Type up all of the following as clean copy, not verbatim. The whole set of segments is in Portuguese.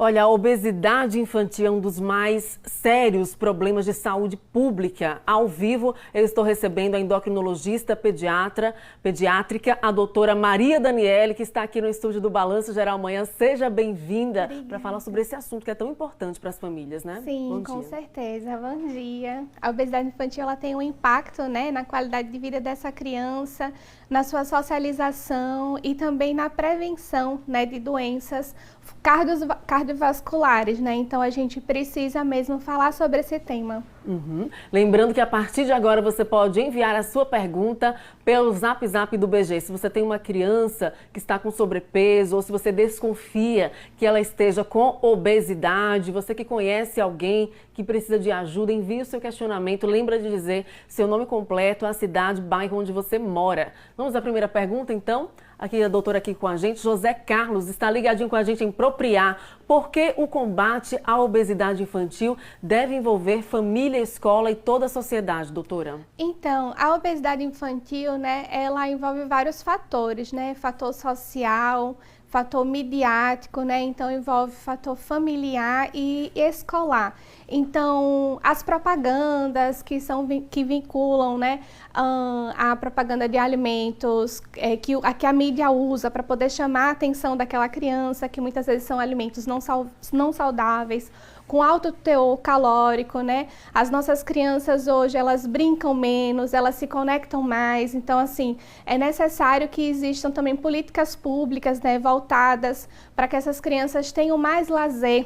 Olha, a obesidade infantil é um dos mais sérios problemas de saúde pública. Ao vivo, eu estou recebendo a endocrinologista pediátrica, a doutora Maria Daniele, que está aqui no estúdio do Balanço Geral Manhã. Seja bem-vinda para falar sobre esse assunto que é tão importante para as famílias, né? Sim, com certeza. Bom dia. A obesidade infantil ela tem um impacto, né, na qualidade de vida dessa criança, na sua socialização e também na prevenção, né, de doenças cardiovasculares, né? Então a gente precisa mesmo falar sobre esse tema. Lembrando que a partir de agora você pode enviar a sua pergunta pelo Zap do BG. Se você tem uma criança que está com sobrepeso ou se você desconfia que ela esteja com obesidade, você que conhece alguém que precisa de ajuda, envie o seu questionamento. Lembra de dizer seu nome completo, a cidade, bairro onde você mora. Vamos à primeira pergunta, então? Aqui a doutora aqui com a gente, José Carlos, está ligadinho com a gente em Propriar. Por que o combate à obesidade infantil deve envolver família, escola e toda a sociedade, doutora? Então, a obesidade infantil, né, ela envolve vários fatores, né? Fator social, fator midiático, né? Então envolve fator familiar e escolar. Então, as propagandas que vinculam, né, a propaganda de alimentos que a mídia usa para poder chamar a atenção daquela criança, que muitas vezes são alimentos não saudáveis, com alto teor calórico, né? As nossas crianças hoje, elas brincam menos, elas se conectam mais. Então, assim, é necessário que existam também políticas públicas, né, voltadas para que essas crianças tenham mais lazer,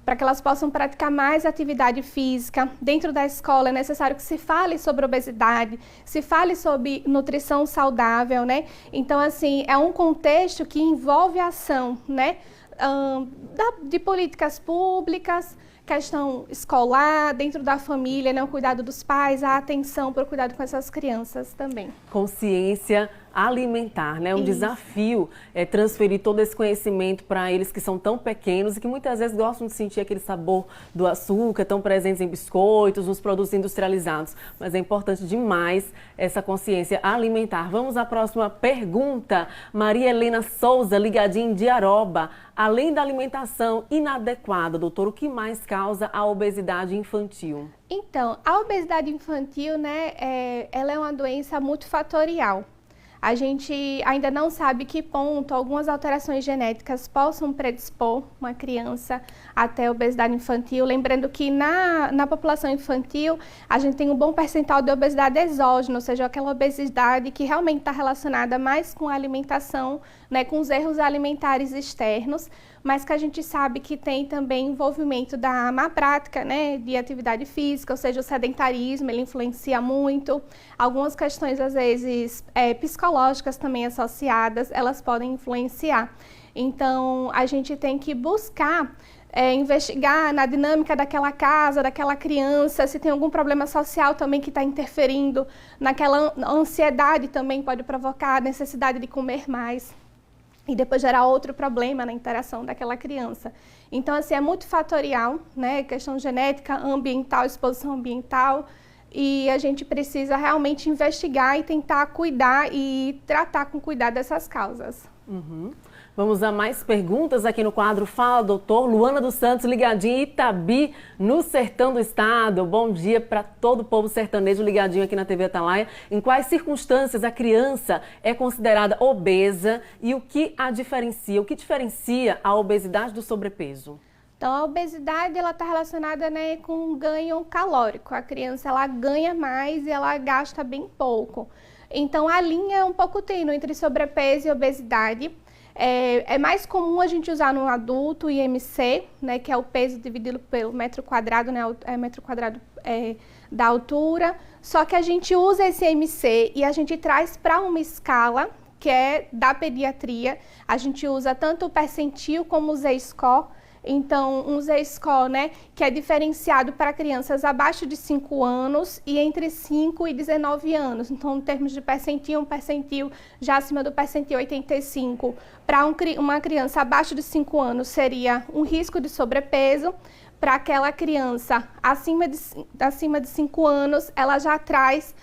para que elas possam praticar mais atividade física. Dentro da escola é necessário que se fale sobre obesidade, se fale sobre nutrição saudável, né? Então, assim, é um contexto que envolve a ação, né? De políticas públicas, questão escolar, dentro da família, né, o cuidado dos pais, a atenção para o cuidado com essas crianças também. Consciência alimentar, né? Um desafio é transferir todo esse conhecimento para eles que são tão pequenos e que muitas vezes gostam de sentir aquele sabor do açúcar, tão presentes em biscoitos, nos produtos industrializados. Mas é importante demais essa consciência alimentar. Vamos à próxima pergunta. Maria Helena Souza, ligadinha em Diaroba. Além da alimentação inadequada, doutor, o que mais causa a obesidade infantil? Então, a obesidade infantil, né, ela é uma doença multifatorial. A gente ainda não sabe que ponto algumas alterações genéticas possam predispor uma criança até a obesidade infantil. Lembrando que na população infantil, a gente tem um bom percentual de obesidade exógena, ou seja, aquela obesidade que realmente está relacionada mais com a alimentação, né, com os erros alimentares externos, mas que a gente sabe que tem também envolvimento da má prática, né, de atividade física, ou seja, o sedentarismo, ele influencia muito. Algumas questões, às vezes, psicológicas também associadas, elas podem influenciar. Então, a gente tem que buscar investigar na dinâmica daquela casa, daquela criança, se tem algum problema social também que está interferindo naquela ansiedade também pode provocar a necessidade de comer mais. E depois gerar outro problema na interação daquela criança. Então, assim, é multifatorial, né? Questão genética, ambiental, exposição ambiental. E a gente precisa realmente investigar e tentar cuidar e tratar com cuidado dessas causas. Vamos a mais perguntas aqui no quadro Fala, Doutor. Luana dos Santos, ligadinho em Itabi, no sertão do estado. Bom dia para todo o povo sertanejo ligadinho aqui na TV Atalaia. Em quais circunstâncias a criança é considerada obesa e o que a diferencia? O que diferencia a obesidade do sobrepeso? Então, a obesidade ela está relacionada, né, com ganho calórico. A criança ela ganha mais e ela gasta bem pouco. Então, a linha é um pouco tênue entre sobrepeso e obesidade. É mais comum a gente usar no adulto o IMC, né, que é o peso dividido pelo metro quadrado, né, metro quadrado da altura. Só que a gente usa esse IMC e a gente traz para uma escala que é da pediatria. A gente usa tanto o percentil como o Z-score. Então, um Z-score, né, que é diferenciado para crianças abaixo de 5 anos e entre 5 e 19 anos. Então, em termos de percentil, um percentil já acima do percentil 85, para uma criança abaixo de 5 anos seria um risco de sobrepeso. Para aquela criança acima de 5 anos, ela já traz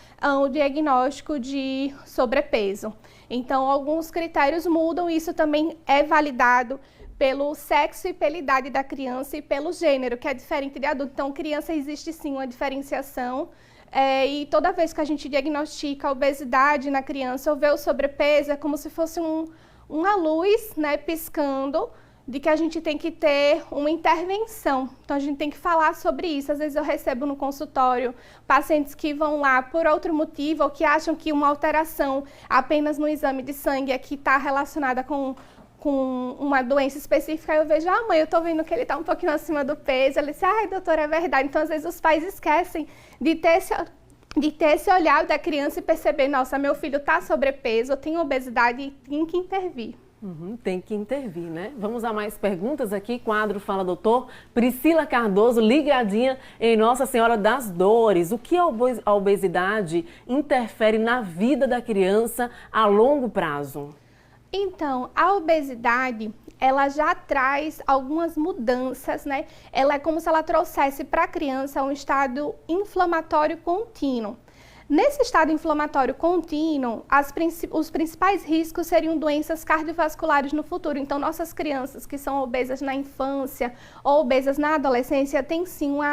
o diagnóstico de sobrepeso. Então, alguns critérios mudam, isso também é validado pelo sexo e pela idade da criança e pelo gênero, que é diferente de adulto. Então, criança existe sim uma diferenciação. E toda vez que a gente diagnostica a obesidade na criança ou vê o sobrepeso, é como se fosse uma luz, né, piscando, de que a gente tem que ter uma intervenção. Então, a gente tem que falar sobre isso. Às vezes eu recebo no consultório pacientes que vão lá por outro motivo ou que acham que uma alteração apenas no exame de sangue é que está relacionada com uma doença específica. Aí eu vejo, mãe, eu tô vendo que ele tá um pouquinho acima do peso. Ela disse, doutora, é verdade. Então, às vezes os pais esquecem de ter esse olhar da criança e perceber, nossa, meu filho tá sobrepeso, tem obesidade e tem que intervir. Tem que intervir, né? Vamos a mais perguntas aqui. Quadro Fala Doutor. Priscila Cardoso, ligadinha em Nossa Senhora das Dores. O que a obesidade interfere na vida da criança a longo prazo? Então, a obesidade, ela já traz algumas mudanças, né? Ela é como se ela trouxesse para a criança um estado inflamatório contínuo. Nesse estado inflamatório contínuo, os principais riscos seriam doenças cardiovasculares no futuro. Então, nossas crianças que são obesas na infância ou obesas na adolescência têm sim uma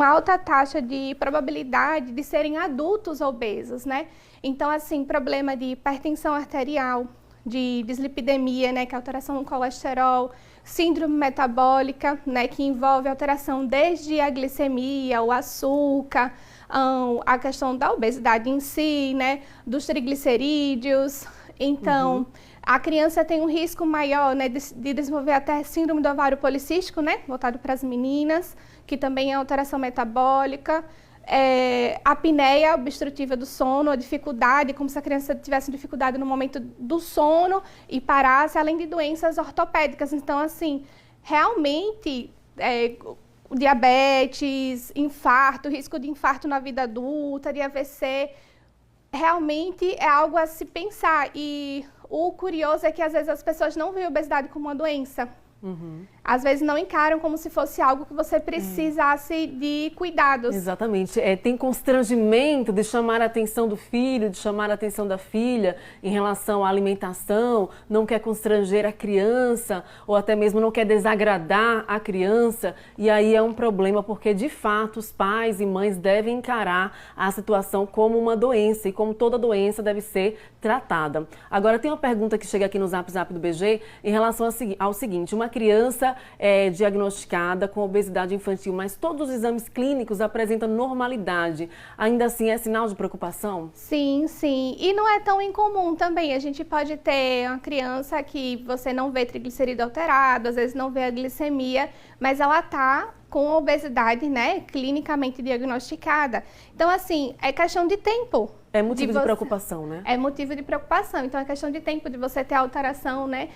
alta taxa de probabilidade de serem adultos obesos, né? Então, assim, problema de hipertensão arterial, de dislipidemia, né, que é alteração no colesterol, síndrome metabólica, né, que envolve alteração desde a glicemia, o açúcar, a questão da obesidade em si, né, dos triglicerídeos. Então, a criança tem um risco maior, né, de desenvolver até síndrome do ovário policístico, né, voltado para as meninas, que também é alteração metabólica. A apneia obstrutiva do sono, a dificuldade, como se a criança tivesse dificuldade no momento do sono e parasse, além de doenças ortopédicas. Então, assim, realmente, diabetes, infarto, risco de infarto na vida adulta, de AVC, realmente é algo a se pensar. E o curioso é que, às vezes, as pessoas não veem a obesidade como uma doença. Às vezes não encaram como se fosse algo que você precisasse de cuidados. Exatamente. Tem constrangimento de chamar a atenção do filho, de chamar a atenção da filha em relação à alimentação, não quer constranger a criança ou até mesmo não quer desagradar a criança. E aí é um problema porque, de fato, os pais e mães devem encarar a situação como uma doença e como toda doença deve ser tratada. Agora, tem uma pergunta que chega aqui no Zap Zap do BG em relação ao seguinte: uma criança é diagnosticada com obesidade infantil, mas todos os exames clínicos apresentam normalidade. Ainda assim, é sinal de preocupação? Sim, sim. E não é tão incomum também. A gente pode ter uma criança que você não vê triglicerídeo alterado, às vezes não vê a glicemia, mas ela está com obesidade, né, clinicamente diagnosticada. Então, assim, é questão de tempo. É motivo de preocupação, né? É motivo de preocupação. Então, é questão de tempo de você ter alteração, né,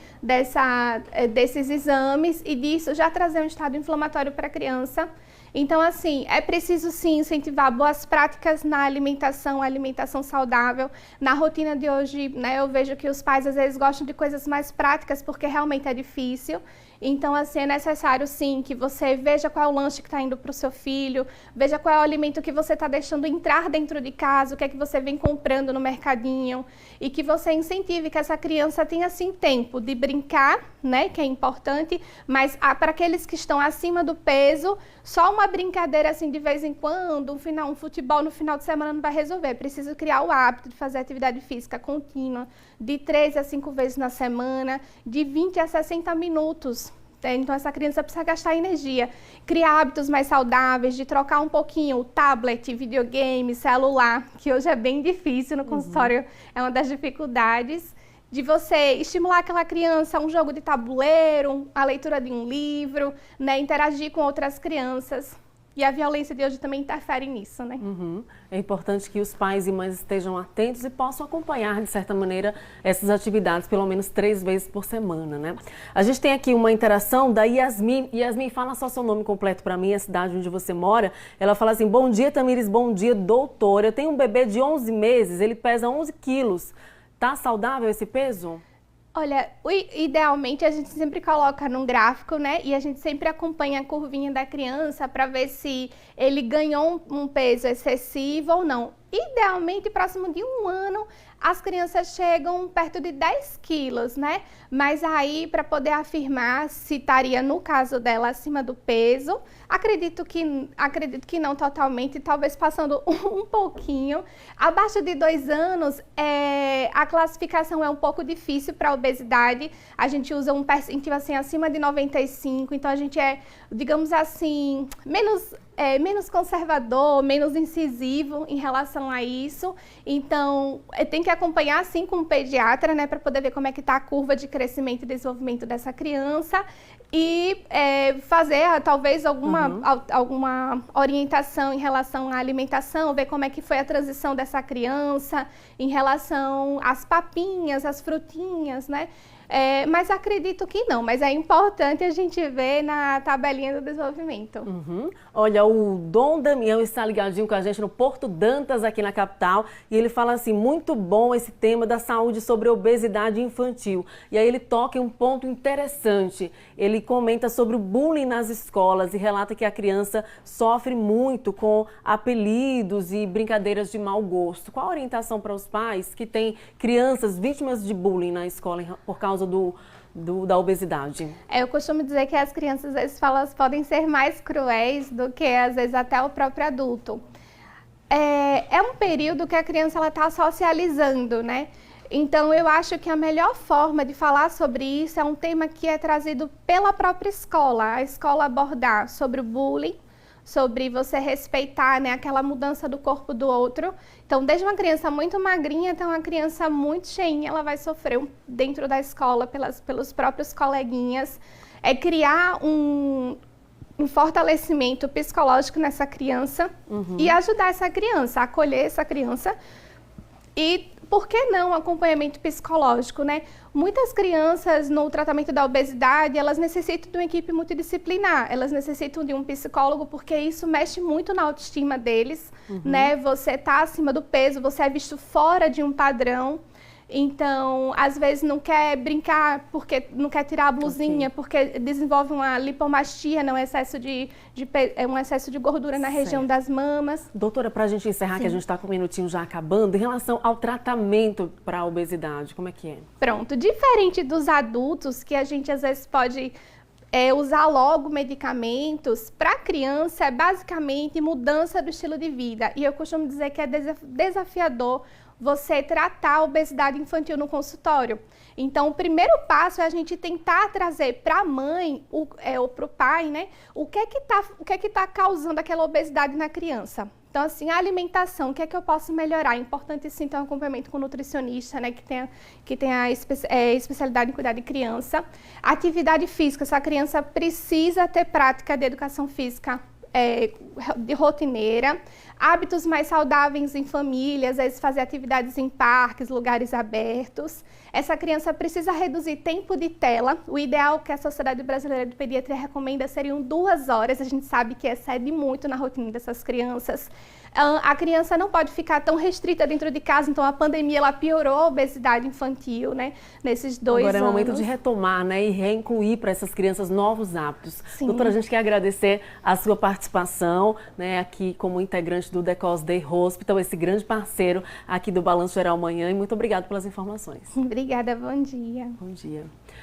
desses exames e disso já trazer um estado inflamatório para a criança. Então, assim, é preciso sim incentivar boas práticas na alimentação saudável. Na rotina de hoje, né, eu vejo que os pais às vezes gostam de coisas mais práticas porque realmente é difícil. Então, assim, é necessário, sim, que você veja qual é o lanche que está indo para o seu filho, veja qual é o alimento que você está deixando entrar dentro de casa, o que é que você vem comprando no mercadinho, e que você incentive que essa criança tenha, assim, tempo de brincar, né, que é importante, mas para aqueles que estão acima do peso, só uma brincadeira, assim, de vez em quando, um futebol no final de semana não vai resolver. É preciso criar o hábito de fazer atividade física contínua, de 3 a 5 vezes na semana, de 20 a 60 minutos. Então, essa criança precisa gastar energia. Criar hábitos mais saudáveis, de trocar um pouquinho o tablet, videogame, celular, que hoje é bem difícil no consultório, é uma das dificuldades. De você estimular aquela criança a um jogo de tabuleiro, a leitura de um livro, né, interagir com outras crianças. E a violência de hoje também interfere nisso, né? É importante que os pais e mães estejam atentos e possam acompanhar, de certa maneira, essas atividades pelo menos 3 vezes por semana, né? A gente tem aqui uma interação da Yasmin. Yasmin, fala só seu nome completo para mim, a cidade onde você mora. Ela fala assim: bom dia, Tamires, bom dia, doutora. Eu tenho um bebê de 11 meses, ele pesa 11 quilos. Tá saudável esse peso? Olha, idealmente a gente sempre coloca num gráfico, né? E a gente sempre acompanha a curvinha da criança para ver se ele ganhou um peso excessivo ou não. Idealmente, próximo de 1 ano, as crianças chegam perto de 10 quilos, né? Mas aí, para poder afirmar se estaria, no caso dela, acima do peso, acredito que não totalmente, talvez passando um pouquinho. Abaixo de 2 anos, a classificação é um pouco difícil para obesidade. A gente usa um percentil assim, acima de 95, então a gente é, digamos assim, menos conservador, menos incisivo em relação a isso. Então, tem que acompanhar sim com o pediatra, né, para poder ver como é que está a curva de crescimento e desenvolvimento dessa criança e fazer talvez alguma orientação em relação à alimentação, ver como é que foi a transição dessa criança em relação às papinhas, às frutinhas, né? Mas acredito que não, mas é importante a gente ver na tabelinha do desenvolvimento. Olha, o Dom Damião está ligadinho com a gente no Porto Dantas, aqui na capital, e ele fala assim, muito bom esse tema da saúde sobre obesidade infantil. E aí ele toca em um ponto interessante, ele comenta sobre o bullying nas escolas e relata que a criança sofre muito com apelidos e brincadeiras de mau gosto. Qual a orientação para os pais que têm crianças vítimas de bullying na escola por causa da obesidade? Eu costumo dizer que as crianças, às vezes, elas podem ser mais cruéis do que, às vezes, até o próprio adulto. É um período que a criança está socializando, né? Então, eu acho que a melhor forma de falar sobre isso é um tema que é trazido pela própria escola. A escola abordar sobre o bullying, sobre você respeitar, né, aquela mudança do corpo do outro. Então, desde uma criança muito magrinha até uma criança muito cheinha, ela vai sofrer dentro da escola pelos próprios coleguinhas. Criar um fortalecimento psicológico nessa criança e ajudar essa criança, acolher essa criança e, por que não, acompanhamento psicológico, né? Muitas crianças no tratamento da obesidade, elas necessitam de uma equipe multidisciplinar, elas necessitam de um psicólogo porque isso mexe muito na autoestima deles, né? Você está acima do peso, você é visto fora de um padrão. Então, às vezes não quer brincar porque não quer tirar a blusinha, porque desenvolve uma lipomastia, um excesso de gordura na região das mamas. Doutora, para a gente encerrar, que a gente está com um minutinho já acabando, em relação ao tratamento para a obesidade, como é que é? Pronto, diferente dos adultos, que a gente às vezes pode usar logo medicamentos, para a criança é basicamente mudança do estilo de vida. E eu costumo dizer que é desafiador você tratar a obesidade infantil no consultório. Então, o primeiro passo é a gente tentar trazer para a mãe ou para o pai, né, o que é que tá causando aquela obesidade na criança. Então, assim, a alimentação, o que é que eu posso melhorar? É importante, sim, ter um acompanhamento com o nutricionista, né, que tem a especialidade em cuidar de criança. Atividade física, essa criança precisa ter prática de educação física de rotineira, hábitos mais saudáveis em famílias, às vezes fazer atividades em parques, lugares abertos. Essa criança precisa reduzir tempo de tela. O ideal que a Sociedade Brasileira de Pediatria recomenda seriam 2 horas. A gente sabe que excede muito na rotina dessas crianças. A criança não pode ficar tão restrita dentro de casa, então a pandemia ela piorou a obesidade infantil, né, nesses 2 anos. Agora é momento de retomar, né, e reincluir para essas crianças novos hábitos. Sim. Doutora, a gente quer agradecer a sua participação, né, aqui como integrante do The Cause Day Hospital, esse grande parceiro aqui do Balanço Geral Manhã, e muito obrigada pelas informações. Obrigada, bom dia. Bom dia.